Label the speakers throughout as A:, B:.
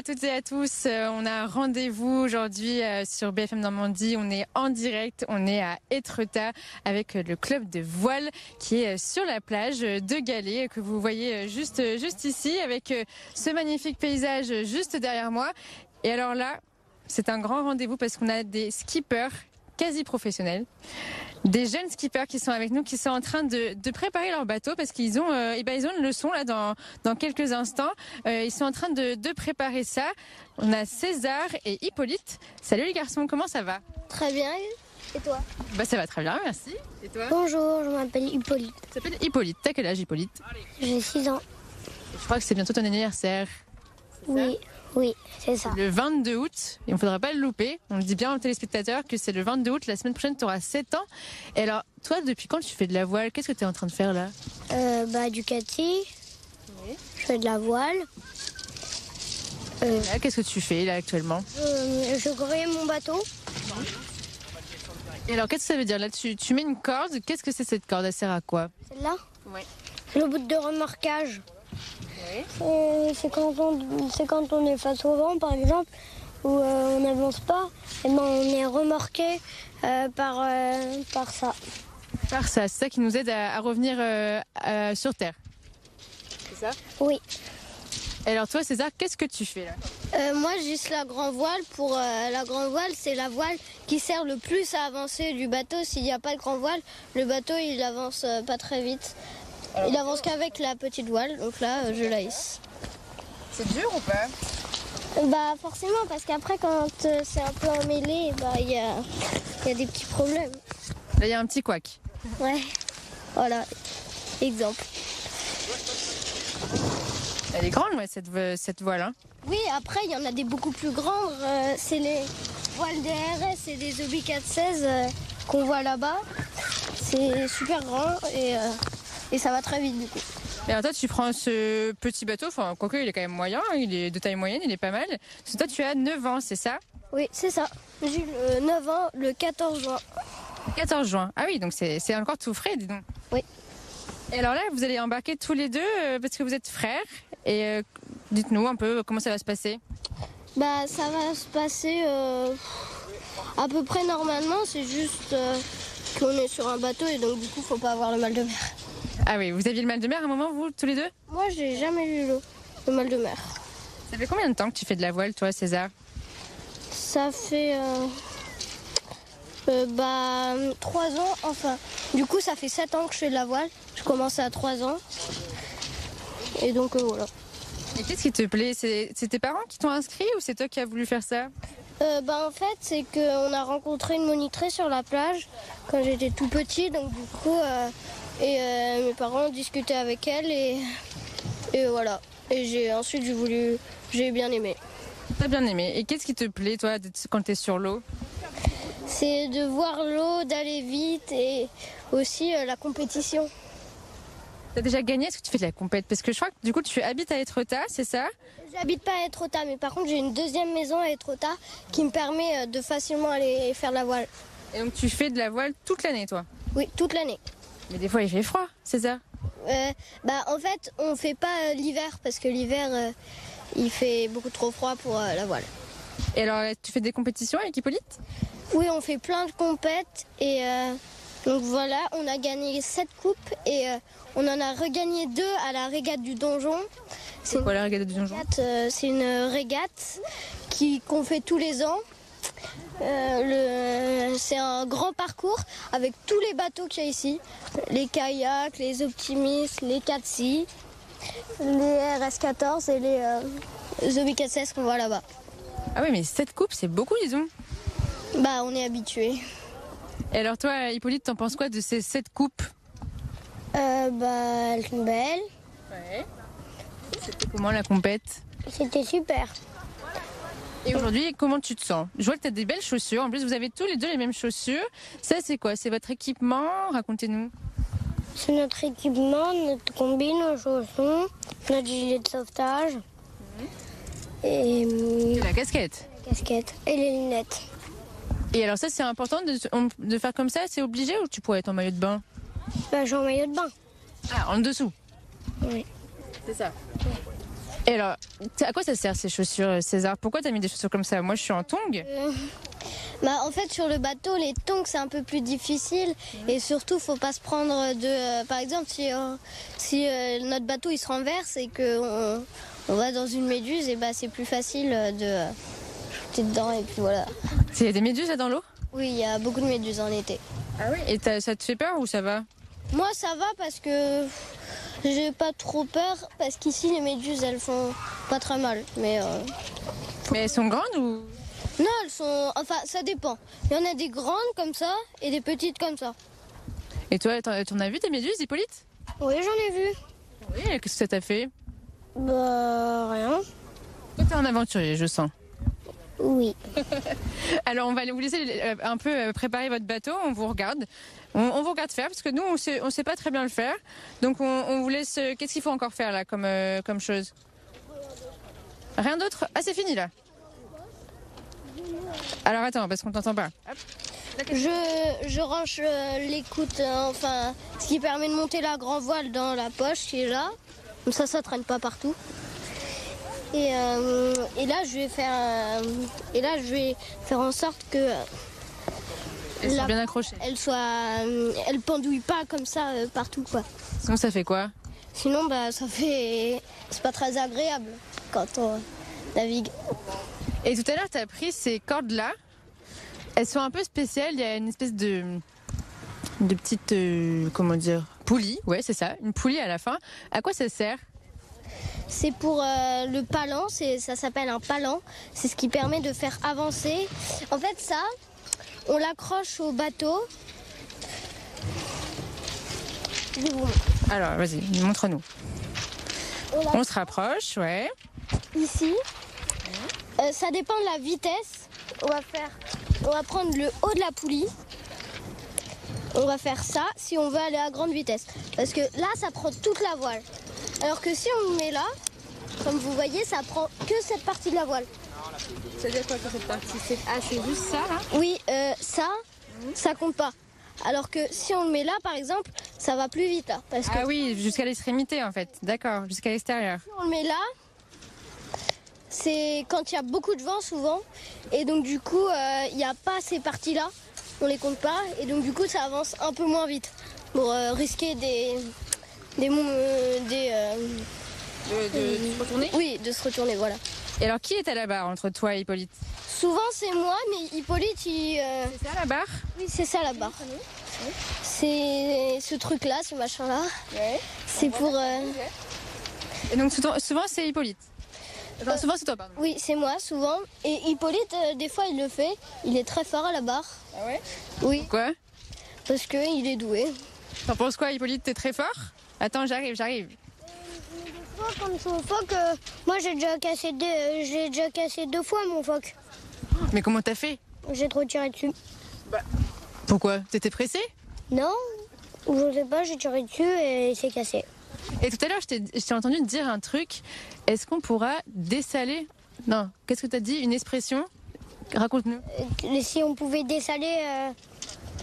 A: toutes et à tous. On a un rendez-vous aujourd'hui sur BFM Normandie. On est en direct, on est à Étretat avec le club de voile qui est sur la plage de Galets que vous voyez juste ici avec ce magnifique paysage juste derrière moi. Et alors là, c'est un grand rendez-vous parce qu'on a des skippers quasi professionnels, des jeunes skippers qui sont avec nous, qui sont en train de préparer leur bateau parce qu'ils ont, ils ont une leçon là dans quelques instants. Ils sont en train de préparer ça. On a César et Hippolyte. Salut les garçons, comment ça va?
B: Très bien, et toi?
A: Bah ça va très bien, merci. Et toi?
B: Bonjour, je m'appelle Hippolyte.
A: Tu t'appelles Hippolyte, t'as quel âge Hippolyte?
B: J'ai 6 ans.
A: Je crois que c'est bientôt ton anniversaire.
B: Oui, c'est ça.
A: Le 22 août, et il ne faudra pas le louper. On le dit bien aux téléspectateurs que c'est le 22 août. La semaine prochaine, tu auras 7 ans. Et alors, toi, depuis quand tu fais de la voile? Qu'est-ce que tu es en train de faire là?
B: Du kati. Oui. Je fais de la voile.
A: Là, qu'est-ce que tu fais là actuellement?
B: Je grouille mon bateau.
A: Et alors, qu'est-ce que ça veut dire là? Tu mets une corde. Qu'est-ce que c'est cette corde? Elle sert à quoi?
B: Celle-là?
A: Oui.
B: C'est le bout de remorquage.
A: Oui.
B: C'est quand on est face au vent, par exemple, où on n'avance pas, et ben on est remorqué par ça.
A: Par ça, c'est ça qui nous aide à revenir sur Terre. C'est ça?
B: Oui.
A: Et alors toi, César, qu'est-ce que tu fais là?
B: Moi, juste la grand voile. Pour la grand voile, c'est la voile qui sert le plus à avancer du bateau. S'il n'y a pas de grand voile, le bateau, il avance pas très vite. Il avance qu'avec la petite voile, donc là, je la hisse.
A: C'est dur ou pas?
B: Bah forcément, parce qu'après, quand c'est un peu emmêlé, bah il y a des petits problèmes.
A: Là, il y a un petit couac.
B: Ouais, voilà, exemple.
A: Elle est grande, ouais, cette voile. Hein.
B: Oui, après, il y en a des beaucoup plus grandes. C'est les voiles DRS et des Obi 416 qu'on voit là-bas. C'est super grand et ça va très vite du coup.
A: Et alors toi, tu prends ce petit bateau, enfin, quoique il est quand même moyen, il est de taille moyenne, il est pas mal. Parce que toi, tu as 9 ans, c'est ça?
B: Oui, c'est ça. J'ai eu 9 ans le 14 juin.
A: 14 juin. Ah oui, donc c'est encore tout frais, dis donc.
B: Oui.
A: Et alors là, vous allez embarquer tous les deux parce que vous êtes frères. Et dites-nous un peu comment ça va se passer.
B: Bah, ça va se passer à peu près normalement. C'est juste qu'on est sur un bateau et donc du coup, faut pas avoir le mal de mer.
A: Ah oui, vous aviez le mal de mer à un moment, vous, tous les deux?
B: Moi, j'ai jamais eu le mal de mer.
A: Ça fait combien de temps que tu fais de la voile, toi, César?
B: Ça fait 3 ans, enfin. Du coup, ça fait 7 ans que je fais de la voile. Je commençais à 3 ans. Et donc, voilà.
A: Et qu'est-ce qui te plaît? C'est tes parents qui t'ont inscrit ou c'est toi qui as voulu faire ça?
B: En fait, c'est qu'on a rencontré une monitrice sur la plage quand j'étais tout petit. Donc, du coup, mes parents ont discuté avec elle et voilà. Et ensuite, j'ai bien aimé.
A: T'as bien aimé. Et qu'est-ce qui te plaît, toi, quand t'es sur l'eau?
B: C'est de voir l'eau, d'aller vite et aussi la compétition.
A: T'as déjà gagné? Est-ce que tu fais de la compète? Parce que je crois que du coup tu habites à Étretat, c'est ça?
B: J'habite pas à Étretat, mais par contre j'ai une deuxième maison à Étretat qui me permet de facilement aller faire de la voile.
A: Et donc tu fais de la voile toute l'année, toi?
B: Oui, toute l'année.
A: Mais des fois il fait froid, c'est ça?
B: En fait, on fait pas l'hiver parce que l'hiver il fait beaucoup trop froid pour la voile.
A: Et alors tu fais des compétitions avec Hippolyte?
B: Oui, on fait plein de compètes et donc voilà, on a gagné 7 coupes et on en a regagné 2 à la régate du donjon.
A: C'est quoi la régate du donjon?
B: C'est une régate qu'on fait tous les ans. C'est un grand parcours avec tous les bateaux qu'il y a ici. Les kayaks, les optimistes, les 4 les RS14 et les Obi 416 qu'on voit là-bas.
A: Ah oui, mais 7 coupes, c'est beaucoup, disons.
B: Bah, on est habitués.
A: Et alors toi, Hippolyte, t'en penses quoi de ces 7 coupes?
B: Elles sont belles.
A: Ouais. C'était comment la compète?
B: C'était super.
A: Et aujourd'hui, comment tu te sens? Je vois que tu as des belles chaussures. En plus, vous avez tous les deux les mêmes chaussures. Ça, c'est quoi? C'est votre équipement? Racontez-nous.
B: C'est notre équipement, notre combi, nos chaussons, notre gilet de sauvetage. Et
A: la casquette.
B: La casquette et les lunettes.
A: Et alors ça, c'est important de faire comme ça? C'est obligé ou tu pourrais être en maillot de bain?
B: Bah, j'ai en maillot de bain.
A: Ah, en dessous?
B: Oui.
A: C'est ça. Et alors, à quoi ça sert ces chaussures, César? Pourquoi t'as mis des chaussures comme ça? Moi, je suis en tongs.
B: En fait, sur le bateau, les tongs, c'est un peu plus difficile. Et surtout, faut pas se prendre de... par exemple, si notre bateau, il se renverse et qu'on on va dans une méduse, et c'est plus facile de jeter dedans. Et puis voilà.
A: Il y a des méduses là dans l'eau?
B: Oui, il y a beaucoup de méduses en été.
A: Ah oui. Et ça te fait peur ou ça va?
B: Moi, ça va parce que j'ai pas trop peur. Parce qu'ici, les méduses, elles font pas très mal. Mais
A: elles sont grandes ou?
B: Non, elles sont... Enfin, ça dépend. Il y en a des grandes comme ça et des petites comme ça.
A: Et toi, t'en as vu des méduses, Hippolyte?
B: Oui, j'en ai vu.
A: Oui, qu'est-ce que ça t'a fait?
B: Rien.
A: Toi, t'es un aventurier, je sens.
B: Oui.
A: Alors, on va vous laisser un peu préparer votre bateau. On vous regarde. On vous regarde faire parce que nous, on sait pas très bien le faire. Donc, on vous laisse... Qu'est-ce qu'il faut encore faire là comme chose? Rien d'autre? Ah, c'est fini là. Alors attends, parce qu'on t'entend pas. Hop.
B: Je range l'écoute, ce qui permet de monter la grand voile dans la poche qui est là. Comme ça traîne pas partout. Et là, je vais faire en sorte que
A: elles soient bien accrochées.
B: Elle pendouille pas comme ça partout quoi.
A: Sinon, ça fait quoi?
B: Sinon, c'est pas très agréable quand on navigue.
A: Et tout à l'heure, tu as pris ces cordes-là. Elles sont un peu spéciales. Il y a une espèce de petite, poulie. Ouais, c'est ça, une poulie à la fin. À quoi ça sert?
B: C'est pour le palan, ça s'appelle un palan. C'est ce qui permet de faire avancer. En fait, ça, on l'accroche au bateau. Je vais vous montrer.
A: Alors, vas-y, montre-nous. On se rapproche, ouais.
B: Ici. Ça dépend de la vitesse. On va prendre le haut de la poulie. On va faire ça si on veut aller à grande vitesse. Parce que là, ça prend toute la voile. Alors que si on le met là, comme vous voyez, ça prend que cette partie de la voile.
A: Ça veut dire quoi que cette partie? C'est juste ça, là?
B: Oui, ça compte pas. Alors que si on le met là, par exemple, ça va plus vite là.
A: Ah oui, jusqu'à l'extrémité en fait. D'accord, jusqu'à l'extérieur.
B: Si on le met là, c'est quand il y a beaucoup de vent souvent. Et donc du coup, il n'y a pas ces parties-là. On les compte pas. Et donc du coup, ça avance un peu moins vite. Pour risquer de
A: se retourner?
B: Oui, de se retourner, voilà.
A: Et alors, qui est à la barre entre toi et Hippolyte?
B: Souvent, c'est moi, mais Hippolyte,
A: C'est ça la barre?
B: Oui, c'est ça la barre. Oui. C'est ce truc-là, ce machin-là.
A: Ouais.
B: C'est pour...
A: Et donc, souvent, c'est Hippolyte? Enfin, souvent, c'est toi, pardon.
B: Oui, c'est moi, souvent. Et Hippolyte, des fois, il le fait. Il est très fort à la barre.
A: Ah ouais?
B: Oui.
A: Pourquoi?
B: Parce qu'il est doué.
A: T'en penses quoi, Hippolyte? T'es très fort? Attends, j'arrive.
B: Comme son phoque, moi j'ai déjà cassé 2 fois mon phoque.
A: Mais comment t'as fait?
B: J'ai trop tiré dessus.
A: Pourquoi? T'étais pressé?
B: Non, je sais pas, j'ai tiré dessus et il s'est cassé.
A: Et tout à l'heure, je t'ai entendu te dire un truc. Est-ce qu'on pourra dessaler? Non, qu'est-ce que t'as dit? Une expression? Raconte-nous.
B: Si on pouvait dessaler,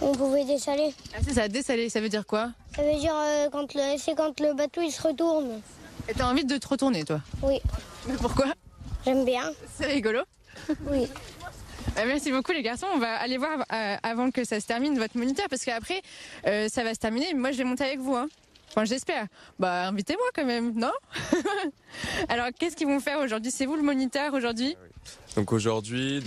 B: on pouvait dessaler.
A: Ah, c'est ça, dessaler, ça veut dire quoi?
B: Ça veut dire c'est quand le bateau il se retourne.
A: Et t'as envie de te retourner, toi?
B: Oui.
A: Mais pourquoi?
B: J'aime bien.
A: C'est rigolo.
B: Oui.
A: Merci beaucoup les garçons, on va aller voir avant que ça se termine votre moniteur parce qu'après ça va se terminer, moi je vais monter avec vous hein. Enfin j'espère. Invitez-moi quand même, non? Alors qu'est-ce qu'ils vont faire aujourd'hui? C'est vous le moniteur aujourd'hui?
C: Donc aujourd'hui,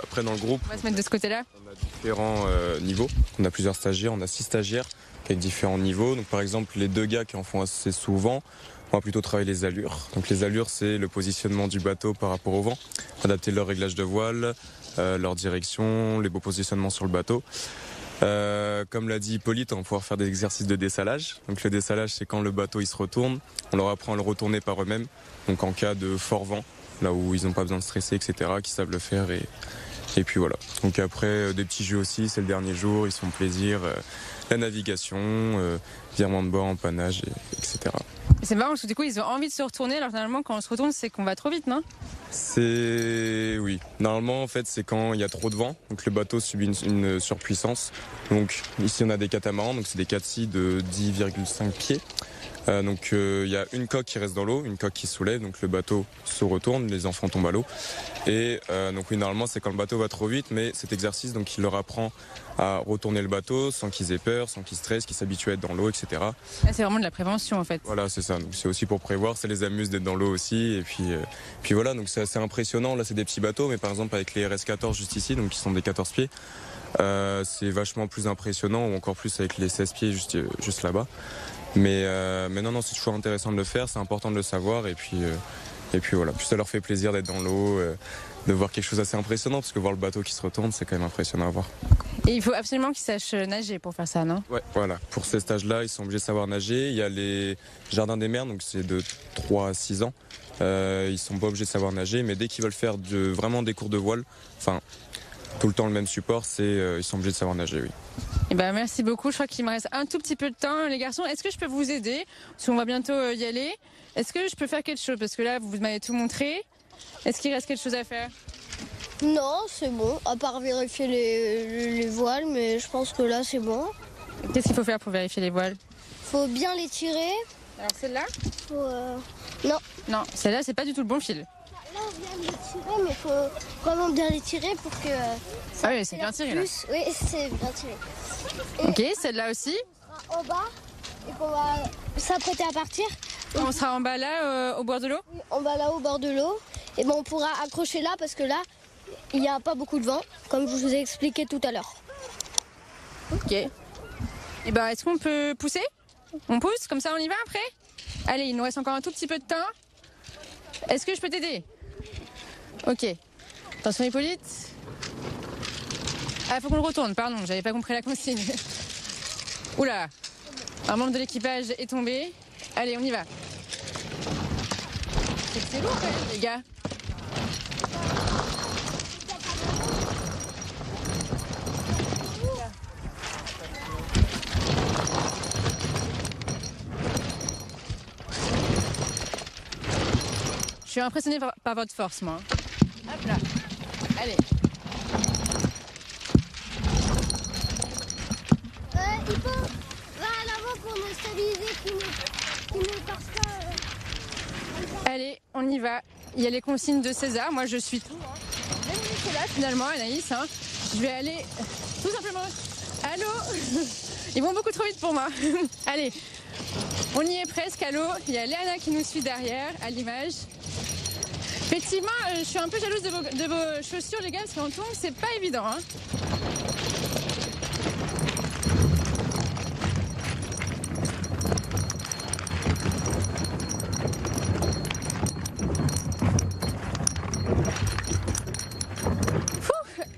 C: après dans le groupe,
A: on va se mettre de ce côté-là.
C: On a différents niveaux, on a plusieurs stagiaires, on a 6 stagiaires avec différents niveaux. Donc par exemple les 2 gars qui en font assez souvent, on va plutôt travailler les allures. Donc les allures, c'est le positionnement du bateau par rapport au vent, adapter leur réglage de voile, leur direction, les beaux positionnements sur le bateau. Comme l'a dit Hippolyte, on va pouvoir faire des exercices de dessalage. Donc le dessalage, c'est quand le bateau il se retourne, on leur apprend à le retourner par eux-mêmes. Donc en cas de fort vent, là où ils n'ont pas besoin de stresser, etc., qui savent le faire et puis voilà. Donc après, des petits jeux aussi, c'est le dernier jour, ils se font plaisir, la navigation, virement de bord, empannage, etc.
A: C'est marrant parce que du coup ils ont envie de se retourner alors normalement quand on se retourne c'est qu'on va trop vite, non?
C: Oui. Normalement, en fait, c'est quand il y a trop de vent, donc le bateau subit une surpuissance. Donc ici, on a des catamarans, donc c'est des 4 de 10,5 pieds. Donc il y a une coque qui reste dans l'eau, une coque qui se soulève, donc le bateau se retourne, les enfants tombent à l'eau. Et donc oui, normalement, c'est quand le bateau va trop vite, mais cet exercice, donc il leur apprend à retourner le bateau sans qu'ils aient peur, sans qu'ils stressent, qu'ils s'habituent à être dans l'eau, etc.
A: Là, c'est vraiment de la prévention en fait.
C: Voilà, c'est ça. Donc c'est aussi pour prévoir, ça les amuse d'être dans l'eau aussi. Et puis voilà, donc c'est assez impressionnant. Là, c'est des petits bateaux, mais par exemple avec les RS14 juste ici, donc qui sont des 14 pieds, c'est vachement plus impressionnant, ou encore plus avec les 16 pieds juste là-bas. Mais non, c'est toujours intéressant de le faire, c'est important de le savoir. Et puis voilà, puis ça leur fait plaisir d'être dans l'eau, de voir quelque chose d'assez impressionnant, parce que voir le bateau qui se retourne, c'est quand même impressionnant à voir.
A: Et il faut absolument qu'ils sachent nager pour faire ça, non?
C: Ouais, voilà. Pour ces stages-là, ils sont obligés de savoir nager. Il y a les jardins des mers, donc c'est de 3 à 6 ans. Ils sont pas obligés de savoir nager, mais dès qu'ils veulent faire vraiment des cours de voile, enfin tout le temps le même support, ils sont obligés de savoir nager, oui.
A: Eh ben, merci beaucoup, je crois qu'il me reste un tout petit peu de temps. Les garçons, est-ce que je peux vous aider? Parce qu'on va bientôt y aller. Est-ce que je peux faire quelque chose? Parce que là, vous m'avez tout montré. Est-ce qu'il reste quelque chose à faire?
B: Non, c'est bon, à part vérifier les voiles, mais je pense que là c'est bon.
A: Qu'est-ce qu'il faut faire pour vérifier les voiles?
B: Faut bien les tirer.
A: Alors celle-là?
B: Non.
A: Non, celle-là, c'est pas du tout le bon fil.
B: Là, on vient de les tirer, mais faut vraiment bien les tirer pour que...
A: Ah oui, c'est bien tiré là.
B: Oui, c'est bien tiré.
A: Ok, celle-là aussi.
B: On sera en bas et qu'on va s'apprêter à partir.
A: On sera en bas là, au bord de l'eau?
B: Oui, on va là au bord de l'eau. Et ben on pourra accrocher là parce que là, il n'y a pas beaucoup de vent, comme je vous ai expliqué tout à l'heure.
A: Ok. Et ben, est-ce qu'on peut pousser? On pousse, comme ça on y va après? Allez, il nous reste encore un tout petit peu de temps. Est-ce que je peux t'aider? Ok. Attention Hippolyte. Ah, faut qu'on le retourne, pardon, j'avais pas compris la consigne. Oula, un membre de l'équipage est tombé. Allez, on y va. C'est lourd quand même, les gars. Je suis impressionnée par votre force, moi. Hop là. Allez.
B: Il faut va à l'avant pour me stabiliser, qu'il ne passe pas.
A: Allez, on y va. Il y a les consignes de César. Moi, je suis tout. Même Nicolas, finalement, Anaïs. Hein. Je vais aller tout simplement. Allô? Ils vont beaucoup trop vite pour moi. Allez, on y est presque. Allô? Il y a Léana qui nous suit derrière, à l'image. Effectivement, je suis un peu jalouse de vos chaussures, les gars, parce qu'en tongs, c'est pas évident. Hein.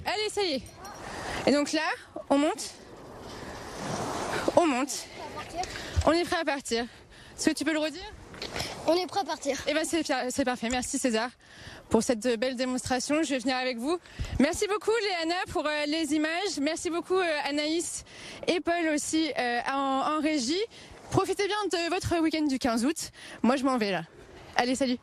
A: Allez, ça y est. Et donc là, on monte. On monte. On est prêt à partir. Est-ce que tu peux le redire?
B: On est prêt à partir.
A: Eh ben c'est parfait. Merci César pour cette belle démonstration. Je vais venir avec vous. Merci beaucoup Léana pour les images. Merci beaucoup Anaïs et Paul aussi en régie. Profitez bien de votre week-end du 15 août. Moi je m'en vais là. Allez, salut.